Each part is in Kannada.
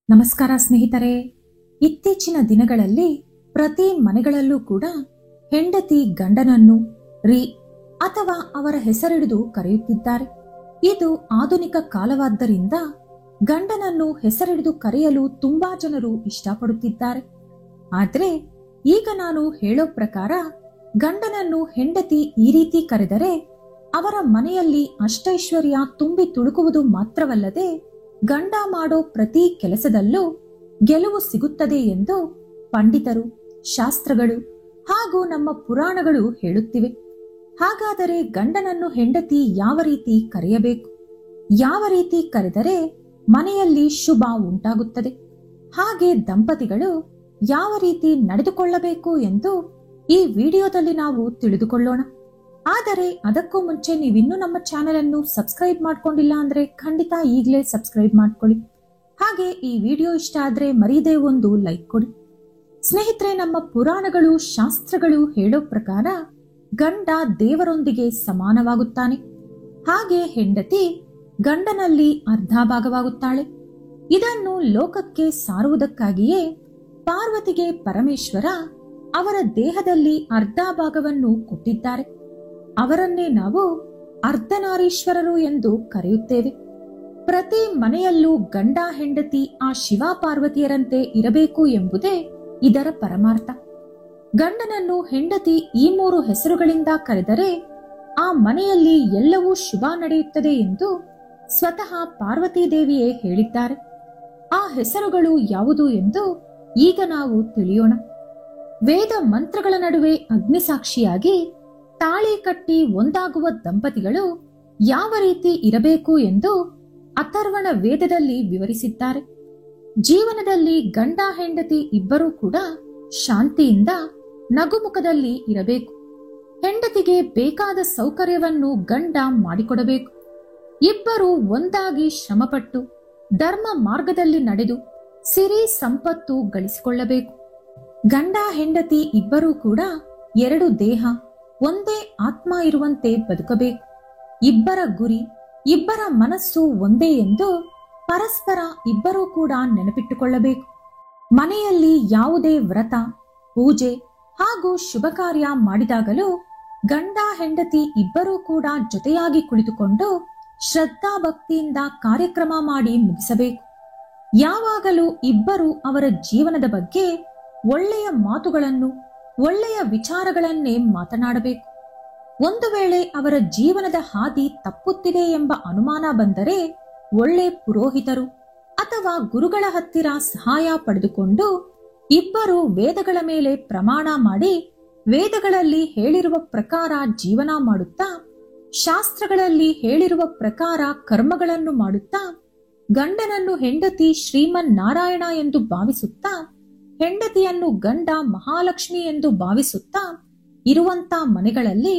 ನಮಸ್ಕಾರ ಸ್ನೇಹಿತರೆ. ಇತ್ತೀಚಿನ ದಿನಗಳಲ್ಲಿ ಪ್ರತಿ ಮನೆಗಳಲ್ಲೂ ಕೂಡ ಹೆಂಡತಿ ಗಂಡನನ್ನು ರೀ ಅಥವಾ ಅವರ ಹೆಸರಿಡಿದು ಕರೆಯುತ್ತಿದ್ದಾರೆ. ಇದು ಆಧುನಿಕ ಕಾಲವಾದ್ದರಿಂದ ಗಂಡನನ್ನು ಹೆಸರಿಡಿದು ಕರೆಯಲು ತುಂಬಾ ಜನರು ಇಷ್ಟಪಡುತ್ತಿದ್ದಾರೆ. ಆದರೆ ಈಗ ನಾನು ಹೇಳೋ ಪ್ರಕಾರ ಗಂಡನನ್ನು ಹೆಂಡತಿ ಈ ರೀತಿ ಕರೆದರೆ ಅವರ ಮನೆಯಲ್ಲಿ ಅಷ್ಟೈಶ್ವರ್ಯ ತುಂಬಿ ತುಳುಕುವುದು ಮಾತ್ರವಲ್ಲದೆ ಗಂಡ ಮಾಡೋ ಪ್ರತಿ ಕೆಲಸದಲ್ಲೂ ಗೆಲುವು ಸಿಗುತ್ತದೆ ಎಂದು ಪಂಡಿತರು, ಶಾಸ್ತ್ರಗಳು ಹಾಗೂ ನಮ್ಮ ಪುರಾಣಗಳು ಹೇಳುತ್ತಿವೆ. ಹಾಗಾದರೆ ಗಂಡನನ್ನು ಹೆಂಡತಿ ಯಾವ ರೀತಿ ಕರೆಯಬೇಕು, ಯಾವ ರೀತಿ ಕರೆದರೆ ಮನೆಯಲ್ಲಿ ಶುಭ ಉಂಟಾಗುತ್ತದೆ, ಹಾಗೆ ದಂಪತಿಗಳು ಯಾವ ರೀತಿ ನಡೆದುಕೊಳ್ಳಬೇಕು ಎಂದು ಈ ವಿಡಿಯೋದಲ್ಲಿ ನಾವು ತಿಳಿದುಕೊಳ್ಳೋಣ. ಆದರೆ ಅದಕ್ಕೂ ಮುಂಚೆ ನೀವಿನ್ನೂ ನಮ್ಮ ಚಾನೆಲ್ ಅನ್ನು ಸಬ್ಸ್ಕ್ರೈಬ್ ಮಾಡ್ಕೊಂಡಿಲ್ಲ ಅಂದ್ರೆ ಖಂಡಿತ ಈಗಲೇ ಸಬ್ಸ್ಕ್ರೈಬ್ ಮಾಡ್ಕೊಳ್ಳಿ. ಹಾಗೆ ಈ ವಿಡಿಯೋ ಇಷ್ಟ ಆದ್ರೆ ಮರೀದೇ ಒಂದು ಲೈಕ್ ಕೊಡಿ. ಸ್ನೇಹಿತರೆ, ನಮ್ಮ ಪುರಾಣಗಳು, ಶಾಸ್ತ್ರಗಳು ಹೇಳೋ ಪ್ರಕಾರ ಗಂಡ ದೇವರೊಂದಿಗೆ ಸಮಾನವಾಗುತ್ತಾನೆ, ಹಾಗೆ ಹೆಂಡತಿ ಗಂಡನಲ್ಲಿ ಅರ್ಧ ಭಾಗವಾಗುತ್ತಾಳೆ. ಇದನ್ನು ಲೋಕಕ್ಕೆ ಸಾರುವುದಕ್ಕಾಗಿಯೇ ಪಾರ್ವತಿಗೆ ಪರಮೇಶ್ವರ ಅವರ ದೇಹದಲ್ಲಿ ಅರ್ಧ ಭಾಗವನ್ನು ಕೊಟ್ಟಿದ್ದಾರೆ. ಅವರನ್ನೇ ನಾವು ಅರ್ಧನಾರೀಶ್ವರರು ಎಂದು ಕರೆಯುತ್ತೇವೆ. ಪ್ರತಿ ಮನೆಯಲ್ಲೂ ಗಂಡ ಹೆಂಡತಿ ಆ ಶಿವ ಪಾರ್ವತಿಯರಂತೆ ಇರಬೇಕು ಎಂಬುದೇ ಇದರ ಪರಮಾರ್ಥ. ಗಂಡನನ್ನು ಹೆಂಡತಿ ಈ 3 ಹೆಸರುಗಳಿಂದ ಕರೆದರೆ ಆ ಮನೆಯಲ್ಲಿ ಎಲ್ಲವೂ ಶುಭ ನಡೆಯುತ್ತದೆ ಎಂದು ಸ್ವತಃ ಪಾರ್ವತೀ ದೇವಿಯೇ ಹೇಳಿದ್ದಾರೆ. ಆ ಹೆಸರುಗಳು ಯಾವುದು ಎಂದು ಈಗ ನಾವು ತಿಳಿಯೋಣ. ವೇದ ಮಂತ್ರಗಳ ನಡುವೆ ಅಗ್ನಿಸಾಕ್ಷಿಯಾಗಿ ತಾಳಿ ಕಟ್ಟಿ ಒಂದಾಗುವ ದಂಪತಿಗಳು ಯಾವ ರೀತಿ ಇರಬೇಕು ಎಂದು ಅಥರ್ವಣ ವೇದದಲ್ಲಿ ವಿವರಿಸಿದ್ದಾರೆ. ಜೀವನದಲ್ಲಿ ಗಂಡ ಹೆಂಡತಿ ಇಬ್ಬರೂ ಕೂಡ ಶಾಂತಿಯಿಂದ ನಗುಮುಖದಲ್ಲಿ ಇರಬೇಕು. ಹೆಂಡತಿಗೆ ಬೇಕಾದ ಸೌಕರ್ಯವನ್ನು ಗಂಡ ಮಾಡಿಕೊಡಬೇಕು. ಇಬ್ಬರು ಒಂದಾಗಿ ಶ್ರಮಪಟ್ಟು ಧರ್ಮ ಮಾರ್ಗದಲ್ಲಿ ನಡೆದು ಸಿರಿ ಸಂಪತ್ತು ಗಳಿಸಿಕೊಳ್ಳಬೇಕು. ಗಂಡ ಹೆಂಡತಿ ಇಬ್ಬರೂ ಕೂಡ 2 ದೇಹ, ಒಂದೇ ಆತ್ಮ ಇರುವಂತೆ ಬದುಕಬೇಕು. ಇಬ್ಬರ ಗುರಿ, ಇಬ್ಬರ ಮನಸ್ಸು ಒಂದೇ ಎಂದು ಪರಸ್ಪರ ಇಬ್ಬರೂ ಕೂಡ ನೆನಪಿಟ್ಟುಕೊಳ್ಳಬೇಕು. ಮನೆಯಲ್ಲಿ ಯಾವುದೇ ವ್ರತ, ಪೂಜೆ ಹಾಗೂ ಶುಭ ಕಾರ್ಯ ಮಾಡಿದಾಗಲೂ ಗಂಡ ಹೆಂಡತಿ ಇಬ್ಬರೂ ಕೂಡ ಜೊತೆಯಾಗಿ ಕುಳಿತುಕೊಂಡು ಶ್ರದ್ಧಾ ಭಕ್ತಿಯಿಂದ ಕಾರ್ಯಕ್ರಮ ಮಾಡಿ ಮುಗಿಸಬೇಕು. ಯಾವಾಗಲೂ ಇಬ್ಬರು ಅವರ ಜೀವನದ ಬಗ್ಗೆ ಒಳ್ಳೆಯ ಮಾತುಗಳನ್ನು, ಒಳ್ಳೆಯ ವಿಚಾರಗಳನ್ನೇ ಮಾತನಾಡಬೇಕು. ಒಂದು ವೇಳೆ ಅವರ ಜೀವನದ ಹಾದಿ ತಪ್ಪುತ್ತಿದೆ ಎಂಬ ಅನುಮಾನ ಬಂದರೆ ಒಳ್ಳೆ ಪುರೋಹಿತರು ಅಥವಾ ಗುರುಗಳ ಹತ್ತಿರ ಸಹಾಯ ಪಡೆದುಕೊಂಡು ಇಬ್ಬರು ವೇದಗಳ ಮೇಲೆ ಪ್ರಮಾಣ ಮಾಡಿ ವೇದಗಳಲ್ಲಿ ಹೇಳಿರುವ ಪ್ರಕಾರ ಜೀವನ ಮಾಡುತ್ತಾ, ಶಾಸ್ತ್ರಗಳಲ್ಲಿ ಹೇಳಿರುವ ಪ್ರಕಾರ ಕರ್ಮಗಳನ್ನು ಮಾಡುತ್ತಾ, ಗಂಡನನ್ನು ಹೆಂಡತಿ ಶ್ರೀಮನ್ ನಾರಾಯಣ ಎಂದು ಭಾವಿಸುತ್ತಾ, ಹೆಂಡತಿಯನ್ನು ಗಂಡ ಮಹಾಲಕ್ಷ್ಮಿ ಎಂದು ಭಾವಿಸುತ್ತಾ ಇರುವಂತ ಮನೆಗಳಲ್ಲಿ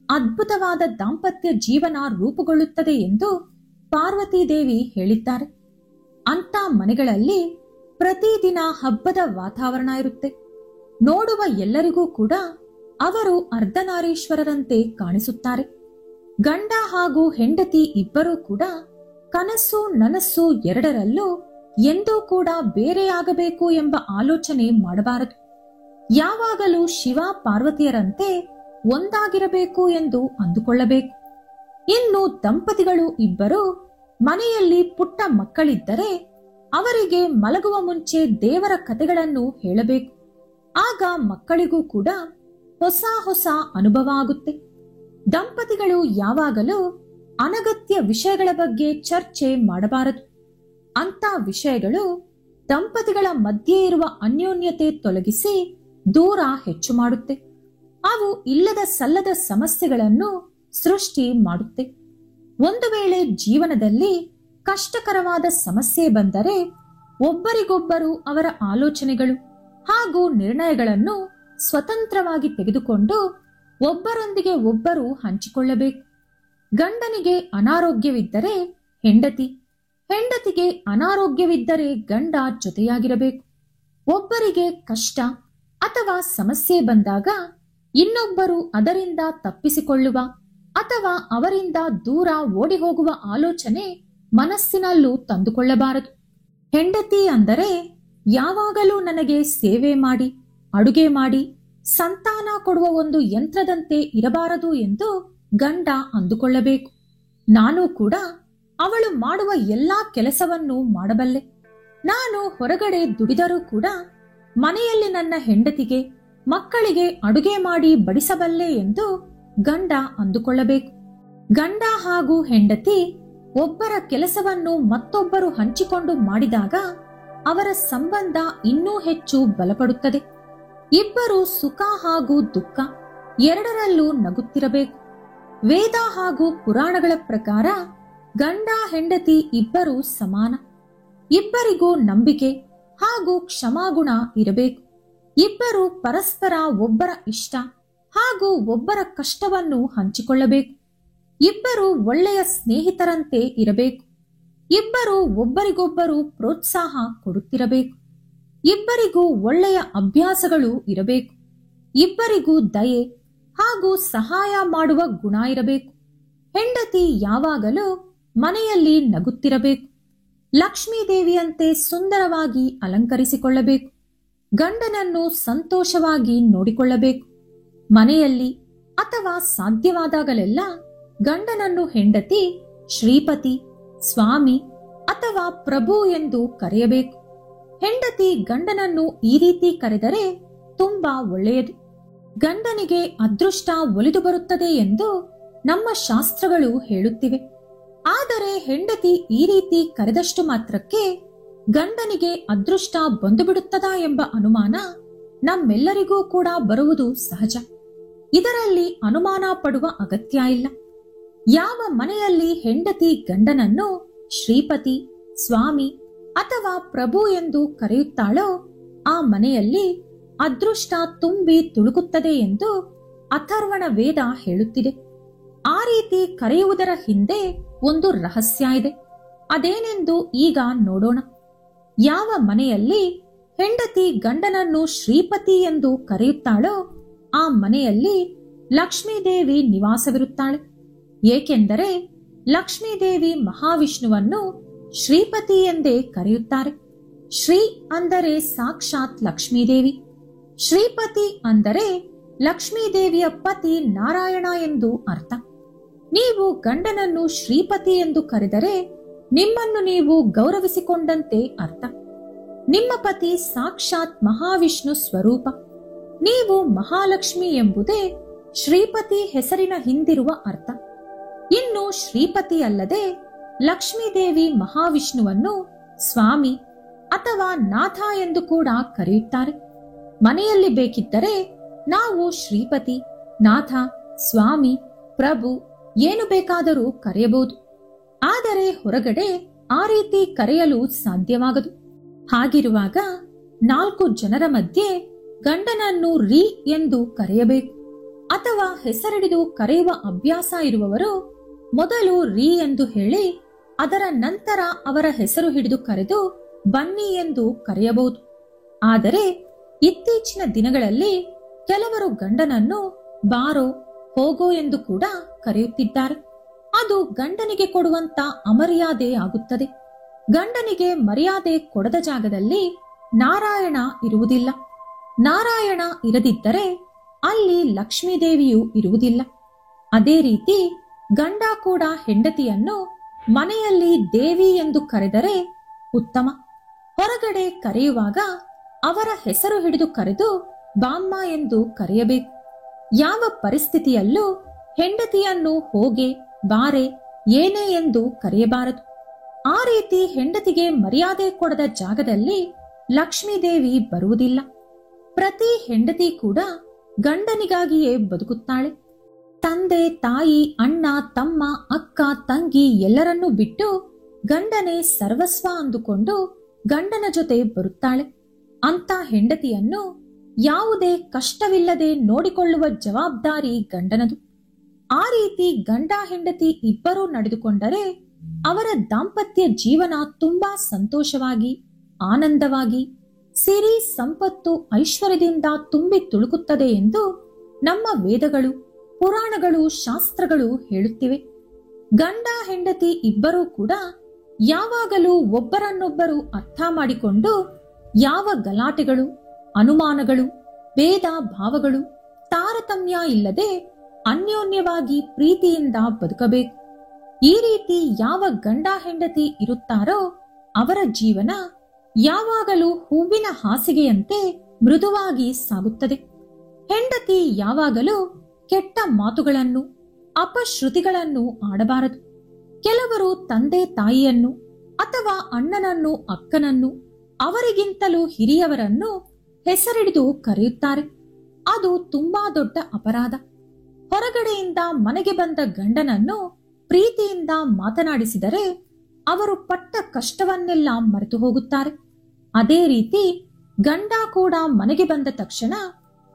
ಅದ್ಭುತವಾದ ದಾಂಪತ್ಯ ಜೀವನ ರೂಪುಗೊಳ್ಳುತ್ತದೆ ಎಂದು ಪಾರ್ವತೀ ದೇವಿ ಹೇಳಿದ್ದಾರೆ. ಅಂತ ಮನೆಗಳಲ್ಲಿ ಪ್ರತಿದಿನ ಹಬ್ಬದ ವಾತಾವರಣ ಇರುತ್ತೆ. ನೋಡುವ ಎಲ್ಲರಿಗೂ ಕೂಡ ಅವರು ಅರ್ಧನಾರೀಶ್ವರರಂತೆ ಕಾಣಿಸುತ್ತಾರೆ. ಗಂಡ ಹಾಗೂ ಹೆಂಡತಿ ಇಬ್ಬರೂ ಕೂಡ ಕನಸು ನನಸು ಎರಡರಲ್ಲೂ ಎಂದೂ ಕೂಡ ಬೇರೆಯಾಗಬೇಕು ಎಂಬ ಆಲೋಚನೆ ಮಾಡಬಾರದು. ಯಾವಾಗಲೂ ಶಿವ ಪಾರ್ವತಿಯರಂತೆ ಒಂದಾಗಿರಬೇಕು ಎಂದು ಅಂದುಕೊಳ್ಳಬೇಕು. ಇನ್ನು ದಂಪತಿಗಳು ಇಬ್ಬರು ಮನೆಯಲ್ಲಿ ಪುಟ್ಟ ಮಕ್ಕಳಿದ್ದರೆ ಅವರಿಗೆ ಮಲಗುವ ಮುಂಚೆ ದೇವರ ಕಥೆಗಳನ್ನು ಹೇಳಬೇಕು. ಆಗ ಮಕ್ಕಳಿಗೂ ಕೂಡ ಹೊಸ ಹೊಸ ಅನುಭವ ಆಗುತ್ತೆ. ದಂಪತಿಗಳು ಯಾವಾಗಲೂ ಅನಗತ್ಯ ವಿಷಯಗಳ ಬಗ್ಗೆ ಚರ್ಚೆ ಮಾಡಬಾರದು. ಅಂತ ವಿಷಯಗಳು ದಂಪತಿಗಳ ಮಧ್ಯೆ ಇರುವ ಅನ್ಯೋನ್ಯತೆ ತೊಲಗಿಸಿ ದೂರ ಹೆಚ್ಚು ಮಾಡುತ್ತೆ. ಅವು ಇಲ್ಲದ ಸಲ್ಲದ ಸಮಸ್ಯೆಗಳನ್ನು ಸೃಷ್ಟಿ ಮಾಡುತ್ತೆ. ಒಂದು ವೇಳೆ ಜೀವನದಲ್ಲಿ ಕಷ್ಟಕರವಾದ ಸಮಸ್ಯೆ ಬಂದರೆ ಒಬ್ಬರಿಗೊಬ್ಬರು ಅವರ ಆಲೋಚನೆಗಳು ಹಾಗೂ ನಿರ್ಣಯಗಳನ್ನು ಸ್ವತಂತ್ರವಾಗಿ ತೆಗೆದುಕೊಂಡು ಒಬ್ಬರೊಂದಿಗೆ ಒಬ್ಬರು ಹಂಚಿಕೊಳ್ಳಬೇಕು. ಗಂಡನಿಗೆ ಅನಾರೋಗ್ಯವಿದ್ದರೆ ಹೆಂಡತಿ, ಹೆಂಡತಿಗೆ ಅನಾರೋಗ್ಯವಿದ್ದರೆ ಗಂಡ ಜೊತೆಯಾಗಿರಬೇಕು. ಒಬ್ಬರಿಗೆ ಕಷ್ಟ ಅಥವಾ ಸಮಸ್ಯೆ ಬಂದಾಗ ಇನ್ನೊಬ್ಬರು ಅದರಿಂದ ತಪ್ಪಿಸಿಕೊಳ್ಳುವ ಅಥವಾ ಅವರಿಂದ ದೂರ ಓಡಿ ಹೋಗುವ ಆಲೋಚನೆ ಮನಸ್ಸಿನಲ್ಲೂ ತಂದುಕೊಳ್ಳಬಾರದು. ಹೆಂಡತಿ ಅಂದರೆ ಯಾವಾಗಲೂ ನನಗೆ ಸೇವೆ ಮಾಡಿ, ಅಡುಗೆ ಮಾಡಿ, ಸಂತಾನ ಕೊಡುವ ಒಂದು ಯಂತ್ರದಂತೆ ಇರಬಾರದು ಎಂದು ಗಂಡ ಅಂದುಕೊಳ್ಳಬೇಕು. ನಾನು ಕೂಡ ಅವಳು ಮಾಡುವ ಎಲ್ಲಾ ಕೆಲಸವನ್ನು ಮಾಡಬಲ್ಲೆ. ನಾನು ಹೊರಗಡೆ ದುಡಿದರೂ ಕೂಡ ಮನೆಯಲ್ಲಿ ನನ್ನ ಹೆಂಡತಿಗೆ, ಮಕ್ಕಳಿಗೆ ಅಡುಗೆ ಮಾಡಿ ಬಡಿಸಬಲ್ಲೆ ಎಂದು ಗಂಡ ಅಂದುಕೊಳ್ಳಬೇಕು. ಗಂಡ ಹಾಗೂ ಹೆಂಡತಿ ಒಬ್ಬರ ಕೆಲಸವನ್ನು ಮತ್ತೊಬ್ಬರು ಹಂಚಿಕೊಂಡು ಮಾಡಿದಾಗ ಅವರ ಸಂಬಂಧ ಇನ್ನೂ ಹೆಚ್ಚು ಬಲಪಡುತ್ತದೆ. ಇಬ್ಬರು ಸುಖ ಹಾಗೂ ದುಃಖ ಎರಡರಲ್ಲೂ ನಗುತ್ತಿರಬೇಕು. ವೇದ ಹಾಗೂ ಪುರಾಣಗಳ ಪ್ರಕಾರ ಗಂಡ ಹೆಂಡತಿ ಇಬ್ಬರು ಸಮಾನ. ಇಬ್ಬರಿಗೂ ನಂಬಿಕೆ ಹಾಗೂ ಕ್ಷಮಾಗುಣ ಇರಬೇಕು. ಇಬ್ಬರು ಪರಸ್ಪರ ಒಬ್ಬರ ಇಷ್ಟ ಹಾಗೂ ಒಬ್ಬರ ಕಷ್ಟವನ್ನು ಹಂಚಿಕೊಳ್ಳಬೇಕು. ಇಬ್ಬರು ಒಳ್ಳೆಯ ಸ್ನೇಹಿತರಂತೆ ಇರಬೇಕು. ಇಬ್ಬರು ಒಬ್ಬರಿಗೊಬ್ಬರು ಪ್ರೋತ್ಸಾಹ ಕೊಡುತ್ತಿರಬೇಕು. ಇಬ್ಬರಿಗೂ ಒಳ್ಳೆಯ ಅಭ್ಯಾಸಗಳು ಇರಬೇಕು. ಇಬ್ಬರಿಗೂ ದಯೆ ಹಾಗೂ ಸಹಾಯ ಮಾಡುವ ಗುಣ ಇರಬೇಕು. ಹೆಂಡತಿ ಯಾವಾಗಲೂ ಮನೆಯಲ್ಲಿ ನಗುತ್ತಿರಬೇಕು. ಲಕ್ಷ್ಮೀದೇವಿಯಂತೆ ಸುಂದರವಾಗಿ ಅಲಂಕರಿಸಿಕೊಳ್ಳಬೇಕು. ಗಂಡನನ್ನು ಸಂತೋಷವಾಗಿ ನೋಡಿಕೊಳ್ಳಬೇಕು. ಮನೆಯಲ್ಲಿ ಅಥವಾ ಸಾಧ್ಯವಾದಾಗಲೆಲ್ಲ ಗಂಡನನ್ನು ಹೆಂಡತಿ ಶ್ರೀಪತಿ, ಸ್ವಾಮಿ ಅಥವಾ ಪ್ರಭು ಎಂದು ಕರೆಯಬೇಕು. ಹೆಂಡತಿ ಗಂಡನನ್ನು ಈ ರೀತಿ ಕರೆದರೆ ತುಂಬಾ ಒಳ್ಳೆಯದು. ಗಂಡನಿಗೆ ಅದೃಷ್ಟ ಒಲಿದು ಬರುತ್ತದೆ ಎಂದು ನಮ್ಮ ಶಾಸ್ತ್ರಗಳು ಹೇಳುತ್ತಿವೆ. ಆದರೆ ಹೆಂಡತಿ ಈ ರೀತಿ ಕರೆದಷ್ಟು ಮಾತ್ರಕ್ಕೆ ಗಂಡನಿಗೆ ಅದೃಷ್ಟ ಬಂದು ಬಿಡುತ್ತದಾ ಎಂಬ ಅನುಮಾನ ನಮ್ಮೆಲ್ಲರಿಗೂ ಕೂಡ ಬರುವುದು ಸಹಜ. ಇದರಲ್ಲಿ ಅನುಮಾನ ಪಡುವ ಅಗತ್ಯ ಇಲ್ಲ. ಯಾವ ಮನೆಯಲ್ಲಿ ಹೆಂಡತಿ ಗಂಡನನ್ನು ಶ್ರೀಪತಿ, ಸ್ವಾಮಿ ಅಥವಾ ಪ್ರಭು ಎಂದು ಕರೆಯುತ್ತಾಳೋ ಆ ಮನೆಯಲ್ಲಿ ಅದೃಷ್ಟ ತುಂಬಿ ತುಳುಕುತ್ತದೆ ಎಂದು ಅಥರ್ವಣ ವೇದ ಹೇಳುತ್ತಿದೆ. ಆ ರೀತಿ ಕರೆಯುವುದರ ಹಿಂದೆ ಒಂದು ರಹಸ್ಯ ಇದೆ. ಅದೇನೆಂದು ಈಗ ನೋಡೋಣ. ಯಾವ ಮನೆಯಲ್ಲಿ ಹೆಂಡತಿ ಗಂಡನನ್ನು ಶ್ರೀಪತಿ ಎಂದು ಕರೆಯುತ್ತಾಳೋ ಆ ಮನೆಯಲ್ಲಿ ಲಕ್ಷ್ಮೀದೇವಿ ನಿವಾಸವಿರುತ್ತಾಳೆ. ಏಕೆಂದರೆ ಲಕ್ಷ್ಮೀದೇವಿ ಮಹಾವಿಷ್ಣುವನ್ನು ಶ್ರೀಪತಿ ಎಂದೇ ಕರೆಯುತ್ತಾರೆ. ಶ್ರೀ ಅಂದರೆ ಸಾಕ್ಷಾತ್ ಲಕ್ಷ್ಮೀದೇವಿ. ಶ್ರೀಪತಿ ಅಂದರೆ ಲಕ್ಷ್ಮೀದೇವಿಯ ಪತಿ ನಾರಾಯಣ ಎಂದು ಅರ್ಥ. ನೀವು ಗಂಡನನ್ನು ಶ್ರೀಪತಿ ಎಂದು ಕರೆದರೆ ನಿಮ್ಮನ್ನು ನೀವು ಗೌರವಿಸಿಕೊಂಡಂತೆ ಅರ್ಥ. ನಿಮ್ಮ ಪತಿ ಸಾಕ್ಷಾತ್ ಮಹಾವಿಷ್ಣು ಸ್ವರೂಪ. ನೀವು ಮಹಾಲಕ್ಷ್ಮಿ ಎಂಬುದೇ ಶ್ರೀಪತಿ ಹೆಸರಿನ ಹಿಂದಿರುವ ಅರ್ಥ. ಇನ್ನು ಶ್ರೀಪತಿ ಅಲ್ಲದೆ ಲಕ್ಷ್ಮೀದೇವಿ ಮಹಾವಿಷ್ಣುವನ್ನು ಸ್ವಾಮಿ ಅಥವಾ ನಾಥ ಎಂದು ಕೂಡ ಕರೆಯುತ್ತಾರೆ. ಮನೆಯಲ್ಲಿ ಬೇಕಿದ್ದರೆ ನಾವು ಶ್ರೀಪತಿ, ನಾಥ, ಸ್ವಾಮಿ, ಪ್ರಭು ಏನು ಬೇಕಾದರೂ ಕರೆಯಬಹುದು. ಆದರೆ ಹೊರಗಡೆ ಆ ರೀತಿ ಕರೆಯಲು ಸಾಧ್ಯವಾಗದು. ಹಾಗಿರುವಾಗ 4 ಜನರ ಮಧ್ಯೆ ಗಂಡನನ್ನು ರೀ ಎಂದು ಕರೆಯಬೇಕು. ಅಥವಾ ಹೆಸರಿಡಿದು ಕರೆಯುವ ಅಭ್ಯಾಸ ಇರುವವರು ಮೊದಲು ರೀ ಎಂದು ಹೇಳಿ ಅದರ ನಂತರ ಅವರ ಹೆಸರು ಹಿಡಿದು ಕರೆದು ಬನ್ನಿ ಎಂದು ಕರೆಯಬಹುದು. ಆದರೆ ಇತ್ತೀಚಿನ ದಿನಗಳಲ್ಲಿ ಕೆಲವರು ಗಂಡನನ್ನು ಬಾರೋ, ಹೋಗೋ ಎಂದು ಕೂಡ ಕರೆಯುತ್ತಿದ್ದಾರೆ. ಅದು ಗಂಡನಿಗೆ ಕೊಡುವಂತ ಅಮರ್ಯಾದೆ ಆಗುತ್ತದೆ. ಗಂಡನಿಗೆ ಮರ್ಯಾದೆ ಕೊಡದ ಜಾಗದಲ್ಲಿ ನಾರಾಯಣ ಇರುವುದಿಲ್ಲ. ನಾರಾಯಣ ಇರದಿದ್ದರೆ ಅಲ್ಲಿ ಲಕ್ಷ್ಮೀದೇವಿಯೂ ಇರುವುದಿಲ್ಲ. ಅದೇ ರೀತಿ ಗಂಡ ಕೂಡ ಹೆಂಡತಿಯನ್ನು ಮನೆಯಲ್ಲಿ ದೇವಿ ಎಂದು ಕರೆದರೆ ಉತ್ತಮ. ಹೊರಗಡೆ ಕರೆಯುವಾಗ ಅವರ ಹೆಸರು ಹಿಡಿದು ಕರೆದು ಬಾಮ್ಮ ಎಂದು ಕರೆಯಬೇಕು. ಯಾವ ಪರಿಸ್ಥಿತಿಯಲ್ಲೂ ಹೆಂಡತಿಯನ್ನು ಹೋಗೆ, ಬಾರೆ, ಏನೇ ಎಂದು ಕರೆಯಬಾರದು. ಆ ರೀತಿ ಹೆಂಡತಿಗೆ ಮರ್ಯಾದೆ ಕೊಡದ ಜಾಗದಲ್ಲಿ ಲಕ್ಷ್ಮೀದೇವಿ ಬರುವುದಿಲ್ಲ. ಪ್ರತಿ ಹೆಂಡತಿ ಕೂಡ ಗಂಡನಿಗಾಗಿಯೇ ಬದುಕುತ್ತಾಳೆ. ತಂದೆ, ತಾಯಿ, ಅಣ್ಣ, ತಮ್ಮ, ಅಕ್ಕ, ತಂಗಿ ಎಲ್ಲರನ್ನೂ ಬಿಟ್ಟು ಗಂಡನೇ ಸರ್ವಸ್ವ ಅಂದುಕೊಂಡು ಗಂಡನ ಜೊತೆ ಬರುತ್ತಾಳೆ. ಅಂತ ಹೆಂಡತಿಯನ್ನು ಯಾವುದೇ ಕಷ್ಟವಿಲ್ಲದೆ ನೋಡಿಕೊಳ್ಳುವ ಜವಾಬ್ದಾರಿ ಗಂಡನದು. ಆ ರೀತಿ ಗಂಡ ಹೆಂಡತಿ ಇಬ್ಬರೂ ನಡೆದುಕೊಂಡರೆ ಅವರ ದಾಂಪತ್ಯ ಜೀವನ ತುಂಬಾ ಸಂತೋಷವಾಗಿ, ಆನಂದವಾಗಿ, ಸಿರಿ ಸಂಪತ್ತು ಐಶ್ವರ್ಯದಿಂದ ತುಂಬಿ ತುಳುಕುತ್ತದೆ ಎಂದು ನಮ್ಮ ವೇದಗಳು, ಪುರಾಣಗಳು, ಶಾಸ್ತ್ರಗಳು ಹೇಳುತ್ತಿವೆ. ಗಂಡ ಹೆಂಡತಿ ಇಬ್ಬರೂ ಕೂಡ ಯಾವಾಗಲೂ ಒಬ್ಬರನ್ನೊಬ್ಬರು ಅರ್ಥ ಮಾಡಿಕೊಂಡು ಯಾವ ಗಲಾಟೆಗಳು, ಅನುಮಾನಗಳು, ಭೇದ ಭಾವಗಳು, ತಾರತಮ್ಯ ಇಲ್ಲದೆ ಅನ್ಯೋನ್ಯವಾಗಿ ಪ್ರೀತಿಯಿಂದ ಬದುಕಬೇಕು. ಈ ರೀತಿ ಯಾವ ಗಂಡ ಹೆಂಡತಿ ಇರುತ್ತಾರೋ ಅವರ ಜೀವನ ಯಾವಾಗಲೂ ಹೂವಿನ ಹಾಸಿಗೆಯಂತೆ ಮೃದುವಾಗಿ ಸಾಗುತ್ತದೆ. ಹೆಂಡತಿ ಯಾವಾಗಲೂ ಕೆಟ್ಟ ಮಾತುಗಳನ್ನು, ಅಪಶ್ರುತಿಗಳನ್ನು ಆಡಬಾರದು. ಕೆಲವರು ತಂದೆ ತಾಯಿಯನ್ನು ಅಥವಾ ಅಣ್ಣನನ್ನು, ಅಕ್ಕನನ್ನು, ಅವರಿಗಿಂತಲೂ ಹಿರಿಯವರನ್ನು ಹೆಸರಿಡಿದು ಕರೆಯುತ್ತಾರೆ. ಅದು ತುಂಬಾ ದೊಡ್ಡ ಅಪರಾಧ. ಹೊರಗಡೆಯಿಂದ ಮನೆಗೆ ಬಂದ ಗಂಡನನ್ನು ಪ್ರೀತಿಯಿಂದ ಮಾತನಾಡಿಸಿದರೆ ಅವರು ಪಟ್ಟ ಕಷ್ಟವನ್ನೆಲ್ಲ ಮರೆತು ಹೋಗುತ್ತಾರೆ. ಅದೇ ರೀತಿ ಗಂಡ ಕೂಡ ಮನೆಗೆ ಬಂದ ತಕ್ಷಣ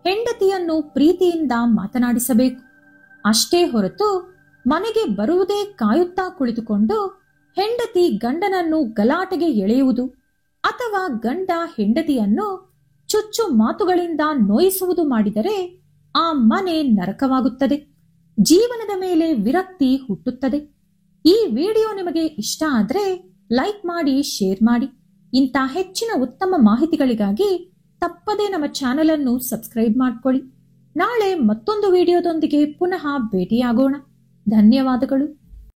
ಹೆಂಡತಿಯನ್ನು ಪ್ರೀತಿಯಿಂದ ಮಾತನಾಡಿಸಬೇಕು. ಅಷ್ಟೇ ಹೊರತು ಮನೆಗೆ ಬರುವುದೇ ಕಾಯುತ್ತಾ ಕುಳಿತುಕೊಂಡು ಹೆಂಡತಿ ಗಂಡನನ್ನು ಗಲಾಟೆಗೆ ಎಳೆಯುವುದು ಅಥವಾ ಗಂಡ ಹೆಂಡತಿಯನ್ನು ಚುಚ್ಚು ಮಾತುಗಳಿಂದ ನೋಯಿಸುವುದು ಮಾಡಿದರೆ ಆ ಮನೆ ನರಕವಾಗುತ್ತದೆ. ಜೀವನದ ಮೇಲೆ ವಿರಕ್ತಿ ಹುಟ್ಟುತ್ತದೆ. ಈ ವಿಡಿಯೋ ನಿಮಗೆ ಇಷ್ಟ ಆದ್ರೆ ಲೈಕ್ ಮಾಡಿ, ಶೇರ್ ಮಾಡಿ. ಇಂಥ ಹೆಚ್ಚಿನ ಉತ್ತಮ ಮಾಹಿತಿಗಳಿಗಾಗಿ ತಪ್ಪದೇ ನಮ್ಮ ಚಾನೆಲ್ ಅನ್ನು ಸಬ್ಸ್ಕ್ರೈಬ್ ಮಾಡ್ಕೊಳ್ಳಿ. ನಾಳೆ ಮತ್ತೊಂದು ವಿಡಿಯೋದೊಂದಿಗೆ ಪುನಃ ಭೇಟಿಯಾಗೋಣ. ಧನ್ಯವಾದಗಳು.